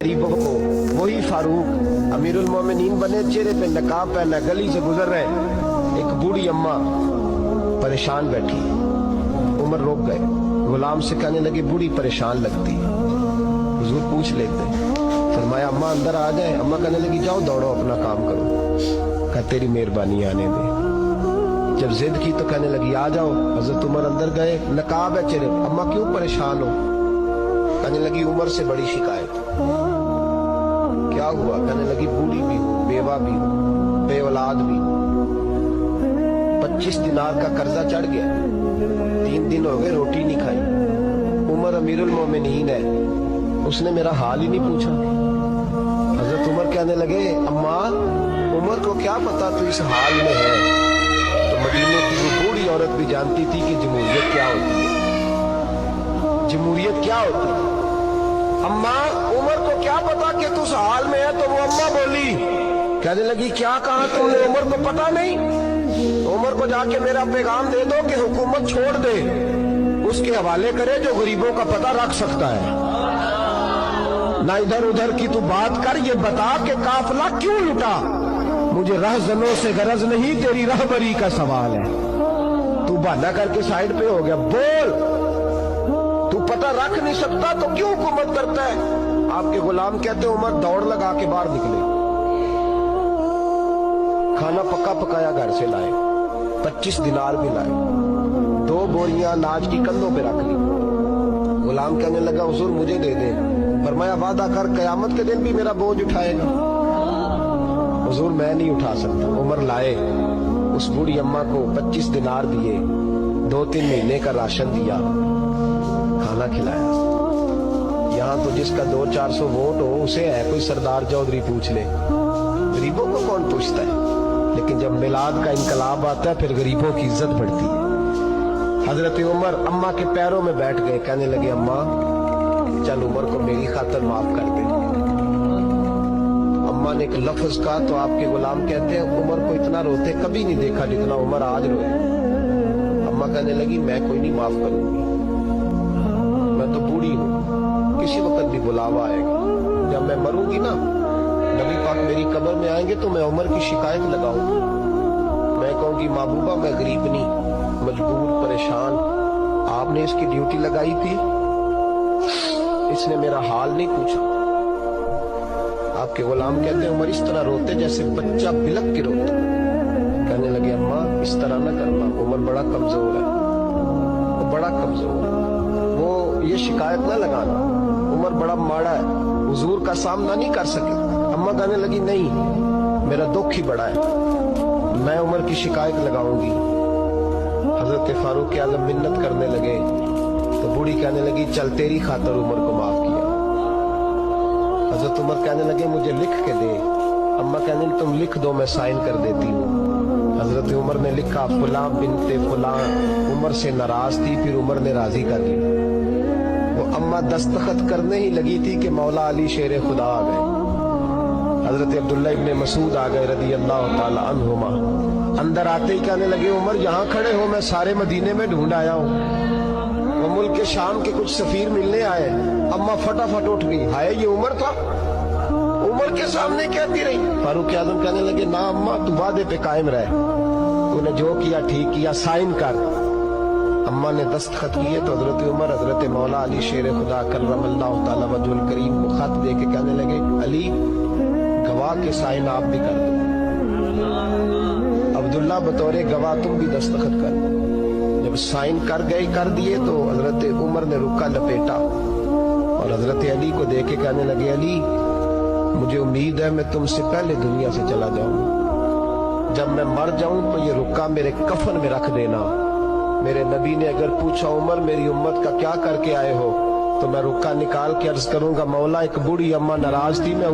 गरीबों को वही फारूक अमीरुल मोमिनीन बने, चेहरे पे नकाब पहना, गली से गुजर रहे, एक बूढ़ी अम्मा परेशान बैठी। उमर रोक गए, गुलाम से कहने लगे बूढ़ी परेशान लगती है, हुजूर पूछ लेते। फरमाया अम्मा अंदर आ जाए। अम्मा कहने लगी जाओ दौड़ो अपना काम करो। कहा तेरी मेहरबानी आने दे। जब जिद की तो कहने लगी आ जाओ। हजरत उमर अंदर गए, नकाब है चेहरे। अम्मा क्यों परेशान हो? कहने लगी उमर से बड़ी शिकायत। क्या हुआ? कहने लगी बूढ़ी भी हूँ, बेवा भी हूँ, बे औलाद भी हूँ, 25 दिनार का कर्जा चढ़ गया, 3 दिन हो गए रोटी नहीं खाई। उमर अमीरुल मोमिनीन है, उसने मेरा हाल ही नहीं पूछा। हजरत उमर कहने लगे अम्मा उमर को क्या पता तू इस हाल में है। तो मदीने की वो बूढ़ी औरत भी जानती थी कि जमहूरियत क्या होती है, जमहूरियत क्या होती है। अम्मा उमर को क्या पता कि तू उस हाल में है। तो वो अम्मा बोली, कहने लगी क्या कहा तुमने? उमर को पता नहीं? उमर को जाके मेरा पैगाम दे दो कि हुकूमत छोड़ दे, उसके हवाले करे जो गरीबों का पता रख सकता है। ना इधर उधर की तू बात कर, ये बता कि काफिला क्यों लुटा। मुझे रहजनों से गरज नहीं, तेरी रहबरी का सवाल है। तू बहाना करके साइड पे हो गया, बोल। तू पता रख नहीं सकता तो क्यों हुकूमत करता है? आपके गुलाम कहते उमर दौड़ लगा के बाहर निकले, खाना पक्का पकाया घर से लाए, 25 दिनार भी लाए, 2 बोरियां अनाज की कंधों पे रख ली। गुलाम कहने लगा हुजूर मुझे दे दे। फरमाया वादा कर कयामत के दिन भी मेरा बोझ उठाएगा। हुजूर मैं नहीं उठा सकता। उमर लाए, उस बूढ़ी अम्मा को 25 दिनार दिए, 2-3 महीने का राशन दिया, खाना खिलाया। यहाँ तो जिसका 200-400 वोट हो उसे है कोई सरदार चौधरी पूछ ले, गरीबों को कौन पूछता है। लेकिन जब मिलाद का इनकलाब आता है फिर गरीबों की इज्जत बढ़ती है। हजरत उमर अम्मा के पैरों में बैठ गए, कहने लगे अम्मा चल उमर को मेरी खातिर माफ कर दे। अम्मा ने एक लफ्ज कहा तो आपके गुलाम कहते हैं उमर को इतना रोते कभी नहीं देखा जितना उमर आज रोए। अम्मा कहने लगी मैं कोई नहीं माफ करूंगी, मैं तो बूढ़ी हूँ, किसी वक्त भी बुलावा आएगा। जब मैं मरूंगी ना, नबी पाक मेरी कब्र में आएंगे तो मैं उमर की शिकायत लगाऊंगी। मैं कहूंगी महबूबा मैं गरीब नहीं, मजबूर परेशान, आपने इसकी ड्यूटी लगाई थी, इसने मेरा हाल नहीं पूछा। आपके गुलाम कहते हैं उमर इस तरह रोते जैसे बच्चा बिलक के रोता। कहने लगे अम्मा इस तरह ना करना, उमर बड़ा कमजोर है, वो बड़ा कमजोर है, वो ये शिकायत ना लगाना, उमर बड़ा माड़ा है, हुजूर का सामना नहीं कर सके। अम्मा कहने लगी नहीं मेरा दुख ही बड़ा है, मैं उमर की शिकायत लगाऊंगी। हजरत फारूक आज़म मिन्नत करने लगे तो बूढ़ी कहने लगी चल तेरी खातर उमर को माफ किया। हजरत उमर कहने लगे मुझे लिख के दे। अम्मा कहने लगी तुम लिख दो मैं साइन कर देती हूँ। हजरत उमर ने लिखा फुलां बिनते फुलां उमर से नाराज थी, फिर उमर ने राजी कर ली। वो अम्मा दस्तखत करने ही लगी थी कि मौला अली शेर खुदा आ गए। हजरत अब्दुल्ला इब्ने मसूद आ गए रदी अल्लाह ताला अन्हुमा। अंदर आते ही कहने लगे उमर यहाँ खड़े हो, मैं सारे मदीने में ढूंढ आया हूँ, वो मुल्क के शाम के कुछ सफीर मिलने आए। अम्मा फटाफट उठ गई, हाय ये उमर था, उमर के सामने कहती रही। फारूक आज़म कहने लगे ना अम्मा तू वादे पे कायम रहे, तूने जो किया ठीक किया, साइन कर। अम्मा ने दस्तखत किए तो हजरत उमर हजरत मौला अली शेर खुदा करमल्लाहु ताला वजहुल करीम को खत दे के कहने लगे अली गवाह के साइन आप भी कर दो, अब्दुल्ला बतौरे गवाह तुम भी दस्तखत कर दो। जब साइन कर गए कर दिए तो हजरत उमर ने रुक्का लपेटा और हजरत अली को देके कहने लगे अली मुझे उम्मीद है मैं तुमसे पहले दुनिया से चला जाऊं, जब मैं मर जाऊं तो ये रुक्का मेरे कफन में रख देना। मेरे नबी ने अगर पूछा उमर मेरी उम्मत का क्या करके आए हो, तो मैं रुक्का निकाल के अर्ज करूंगा मौला एक बूढ़ी अम्मा नाराज थी, मैं